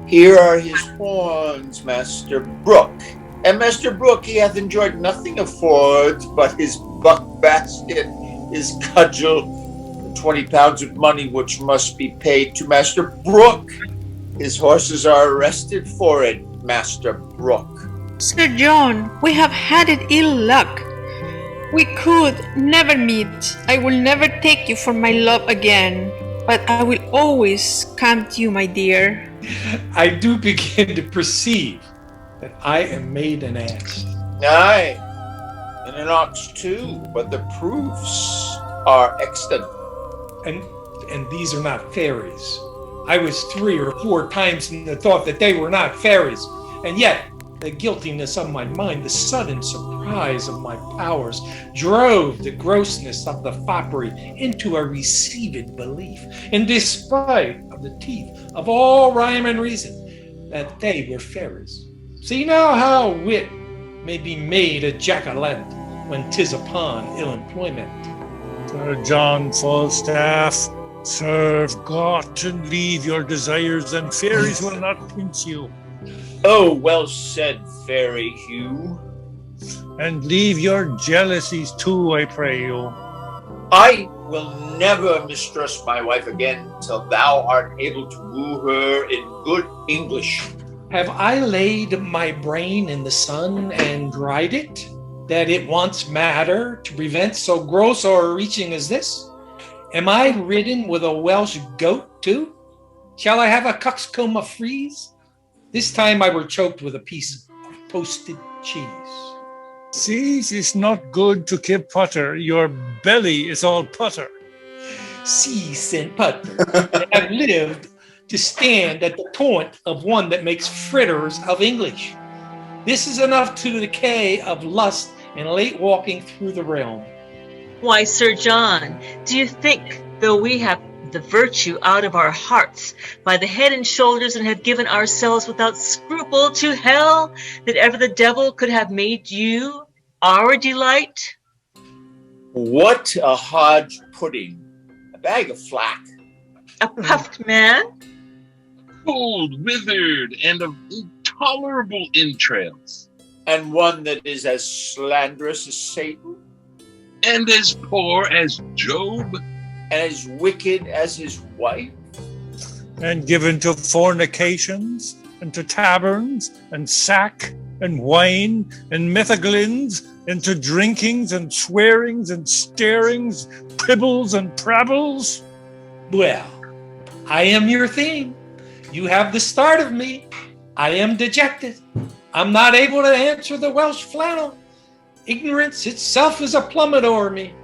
Here are his horns, Master Brooke. And Master Brooke, he hath enjoyed nothing of Ford's but his buck basket, his cudgel, and 20 pounds of money which must be paid to Master Brooke. His horses are arrested for it, Master Brooke. Sir John, we have had it ill luck. We could never meet. I will never take you for my love again, but I will always come to you, my dear. I do begin to perceive that I am made an ass. Aye, and an ox too, but the proofs are extant. And these are not fairies. I was 3 or 4 times in the thought that they were not fairies, and yet the guiltiness of my mind, the sudden surprise of my powers, drove the grossness of the foppery into a received belief, in despite of the teeth of all rhyme and reason, that they were fairies. See now how wit may be made a jack-o'-lantern when 'tis upon ill employment. Sir John Falstaff, serve God and leave your desires, and fairies will not pinch you. Oh, well said, Fairy Hugh. And leave your jealousies too, I pray you. I will never mistrust my wife again till thou art able to woo her in good English. Have I laid my brain in the sun and dried it, that it wants matter to prevent so gross or reaching as this? Am I ridden with a Welsh goat too? Shall I have a coxcomb of frieze? This time I were choked with a piece of toasted cheese. Cheese is not good to keep putter. Your belly is all putter. Cease and putter. I have lived to stand at the taunt of one that makes fritters of English. This is enough to the decay of lust and late walking through the realm. Why, Sir John, do you think, though we have the virtue out of our hearts by the head and shoulders and have given ourselves without scruple to hell, that ever the devil could have made you our delight? What a hodge pudding, a bag of flack. A puffed man? Cold, withered, and of intolerable entrails. And one that is as slanderous as Satan? And as poor as Job? And as wicked as his wife? And given to fornications, and to taverns, and sack, and wine, and methaglins, and to drinkings, and swearings, and starings, pibbles, and prabbles? Well, I am your theme. You have the start of me. I am dejected. I'm not able to answer the Welsh flannel. Ignorance itself is a plummet o'er me.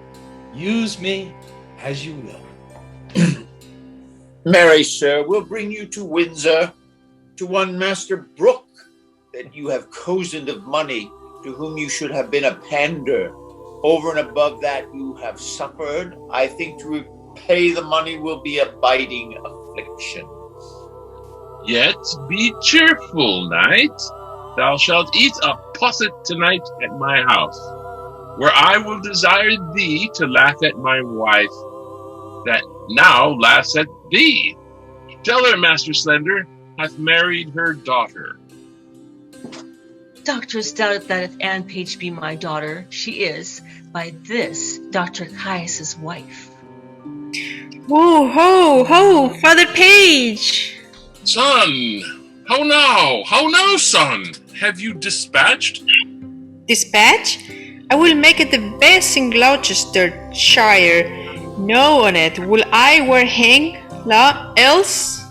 Use me as you will. Marry, sir, we'll bring you to Windsor, to one Master Brooke, that you have cozened of money, to whom you should have been a pander. Over and above that you have suffered, I think to repay the money will be a biting affliction. Yet be cheerful, knight. Thou shalt eat a posset tonight at my house, where I will desire thee to laugh at my wife, that now laughs at thee. Tell her, Master Slender hath married her daughter. Doctors doubted that if Anne Page be my daughter, she is, by this, Dr. Caius's wife. Whoa, ho, ho, Father Page! Son, how now, son? Have you dispatched? Dispatch? I will make it the best in Gloucestershire. No on it, will I were hang, else?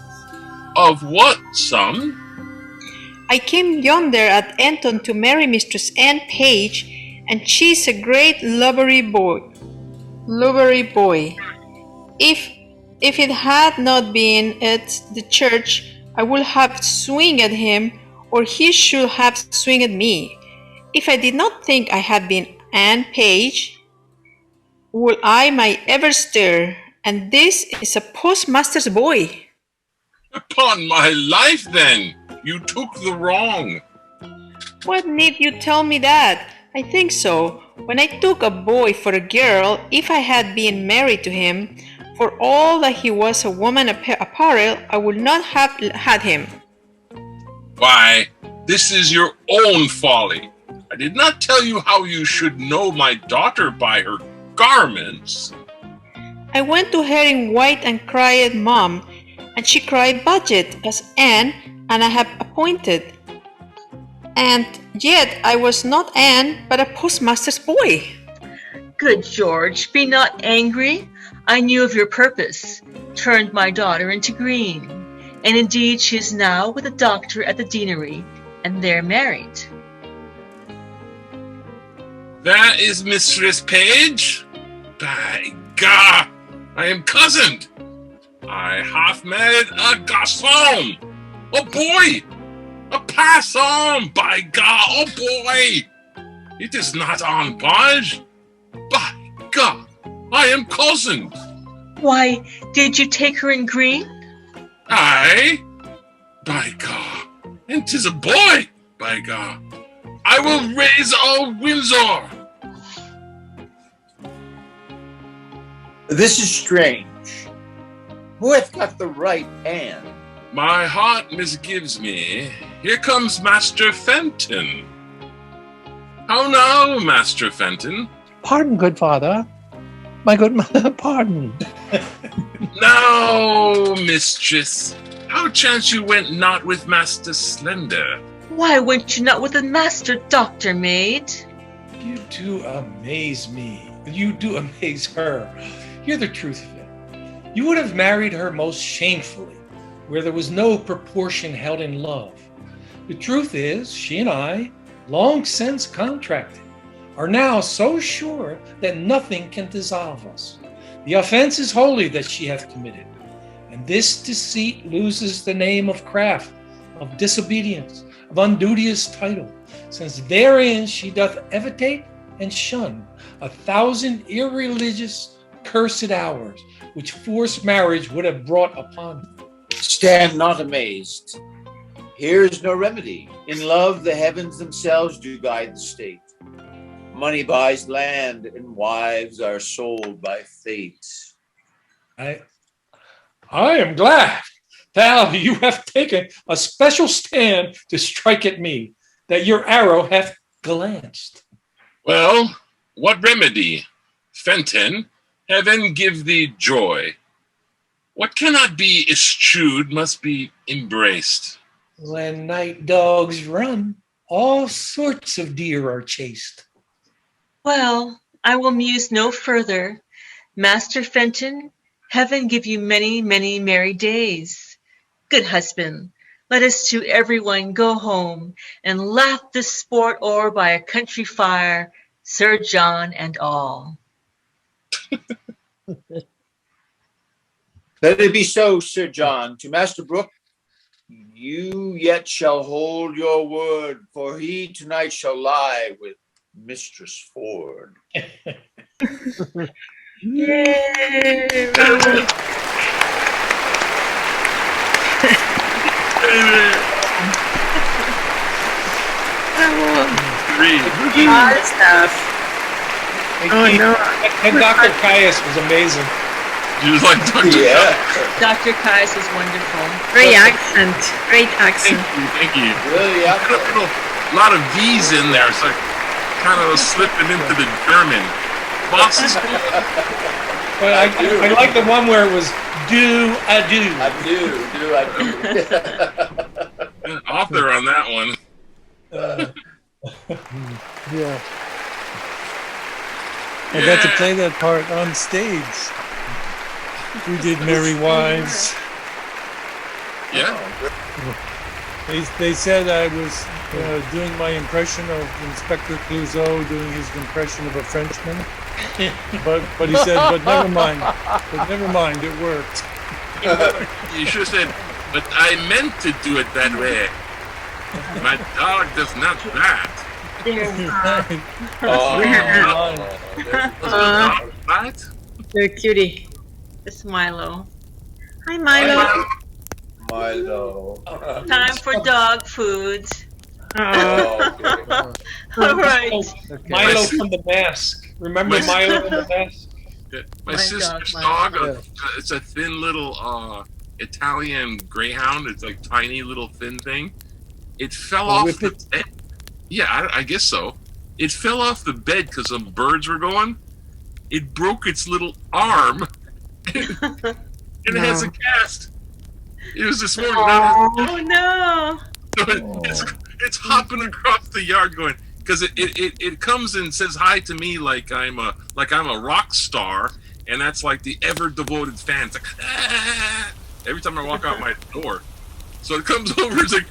Of what, son? I came yonder at Enton to marry Mistress Anne Page, and she's a great lubberly boy. If it had not been at the church, I would have swung at him, or he should have swung at me. If I did not think I had been Anne Page, would I might ever stir, and this is a postmaster's boy. Upon my life, then, you took the wrong. What need you tell me that? I think so. When I took a boy for a girl, if I had been married to him, for all that he was a woman apparel, I would not have had him. Why, this is your own folly. I did not tell you how you should know my daughter by her garments. I went to her in white and cried, Mom, and she cried budget as Anne, and I have appointed. And yet I was not Anne, but a postmaster's boy. Good George, be not angry. I knew of your purpose, turned my daughter into green, and indeed she is now with a doctor at the deanery, and they're married. That is Mistress Page? By God, I am cozened. I have made a garçon, a boy, a passant, by God, a boy. It is not en page. By God, I am cozened. Why, did you take her in green? Aye, by God, and 'tis a boy, by God. I will raise all Windsor. This is strange. Who hath got the right Anne? My heart misgives me. Here comes Master Fenton. How now, Master Fenton? Pardon, good father. My good mother, pardon. Now, mistress, How chance you went not with Master Slender? Why went you not with the master doctor, maid? You do amaze me. You do amaze her. Hear the truth of it. You would have married her most shamefully, where there was no proportion held in love. The truth is, she and I, long since contracted, are now so sure that nothing can dissolve us. The offense is wholly that she hath committed, and this deceit loses the name of craft, of disobedience, of unduteous title, since therein she doth evitate and shun 1,000 irreligious cursed hours, which forced marriage would have brought upon her. Stand not amazed. Here is no remedy. In love, the heavens themselves do guide the state. Money buys land, and wives are sold by fate. I am glad, Thou, you have taken a special stand to strike at me, that your arrow hath glanced. Well, what remedy? Fenton, heaven give thee joy. What cannot be eschewed must be embraced. When night dogs run, all sorts of deer are chased. Well, I will muse no further. Master Fenton, heaven give you many, many merry days. Good husband, let us to everyone go home and laugh this sport o'er by a country fire, Sir John and all. Let it be so, Sir John. To Master Brooke, you yet shall hold your word, for he tonight shall lie with Mistress Ford. Yay! Falstaff. Oh no! And Dr. Caius was amazing. You like Dr. Yeah. Dr. Caius is wonderful. Great accent. Great accent. Thank you. Really, yeah. A lot of V's in there, so kind of slipping into the German. Bosses. But I like the one where it was do, I do. Author on that one. Yeah. I got to play that part on stage. We did Merry Wives. Yeah. They said I was doing my impression of Inspector Clouseau doing his impression of a Frenchman. But he said, but never mind, it worked. You should have said, but I meant to do it that way. My dog does not bark. What? They're cutie. It's Milo. Hi, Milo. Milo. Time for dog food. Oh, okay. All right. Okay. Milo from the Mask. Remember Milo from the Mask? Yeah. My My sister's dog, dog, it's a thin little Italian greyhound. It's like tiny little thin thing. It fell off the bed. Yeah, I guess so. It fell off the bed because some birds were going. It broke its little arm, and it has a cast. It was this morning. Oh no! It's hopping across the yard going because it comes and says hi to me like I'm a rock star, and that's like the ever devoted fan. It's like every time I walk out my door. So it comes over. It's like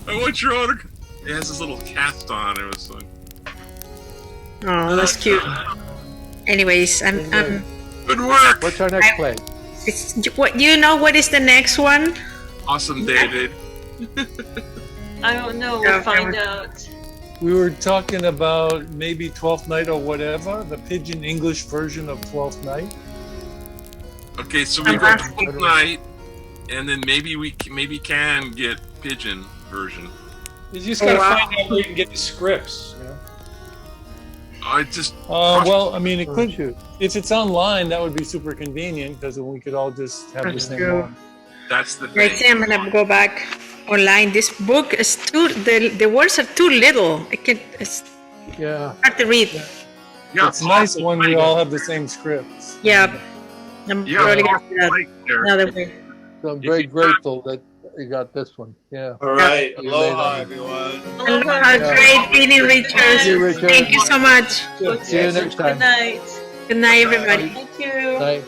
I want your autograph. It has this little cast on. It was fun. Oh, that's cute. Anyways, I'm Good work. What's our next play? what do you know what is the next one? Awesome, David. I don't know. We'll find out. We were talking about maybe Twelfth Night or whatever, the Pidgin English version of Twelfth Night. Okay, so we go to night, and then maybe we can get Pigeon version. You just gotta find out where you can get the scripts. You know? I just Well, I mean, it could. If it's online, that would be super convenient because we could all just have the That's same true. one. that's the Right, thing. I'm gonna go back online. This book is the words are too little. It's Yeah. hard to read. Yeah, It's nice when we all have the same scripts. Yeah, I'm Yeah, probably gonna do that right there. another way. So I'm very grateful that you got this one. Yeah. All right. You Aloha, made everyone. Aloha, great meeting, Richard. Thank you, Richard. Thank you so much. See you next time. Good night. Good night, everybody. Thank you. Night.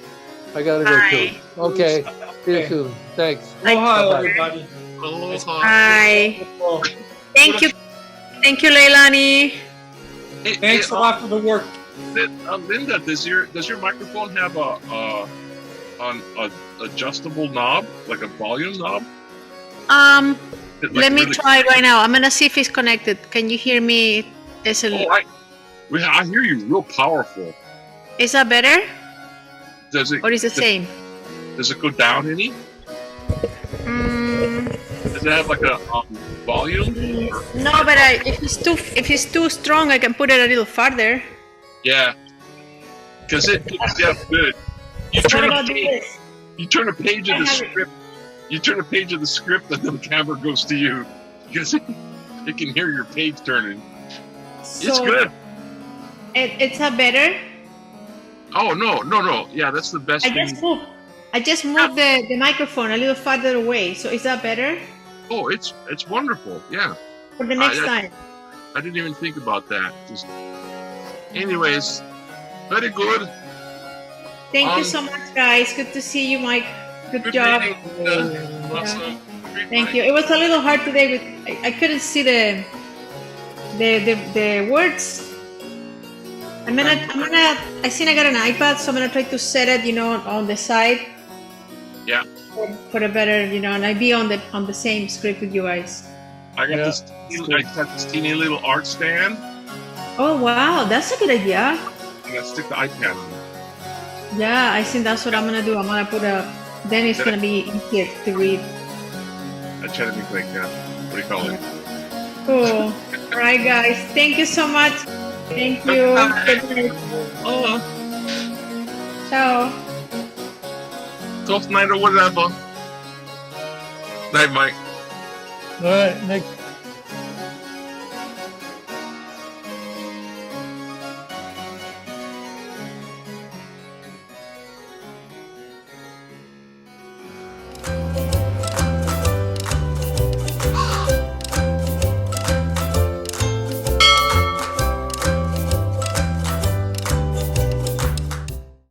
I gotta go too. Okay. See you soon. Thanks. Aloha, Bye-bye. everybody. Aloha. Bye. Thank you. Thank you, Leilani. Hey, Thanks a lot for the work. Linda, does your microphone have an adjustable knob, like a volume knob? Let me try right now. I'm gonna see if it's connected. Can you hear me? I hear you real powerful. Is that better? Does it? Or is it the same? Does it go down any? Does it have like a volume? No, but if it's too strong, I can put it a little farther. Yeah, because good. You turn a page of the script. You turn a page of the script, and the camera goes to you because it can hear your page turning. It's good. It's a better. Oh no! Yeah, that's the best. I just moved the microphone a little farther away. So is that better? Oh, it's wonderful. Yeah. For the next time. I didn't even think about that. Anyways, very good. Thank you so much, guys. Good to see you, Mike. Good job. Awesome. Thank you. It was a little hard today. I couldn't see the words. I seen I got an iPad, so I'm gonna try to set it, on the side. Yeah. For a better, and I be on the same script with you guys. I got this teeny little art stand. Oh wow, that's a good idea. I'm gonna stick the iPad on it. Yeah, I think that's what I'm gonna do. I'm gonna put then it's gonna be easier to read. I try to make like what do you call it? Cool. All right, guys. Thank you so much. Thank you. Good night. Oh. Ciao. Toast night or whatever. Night, Mike. All right. Next.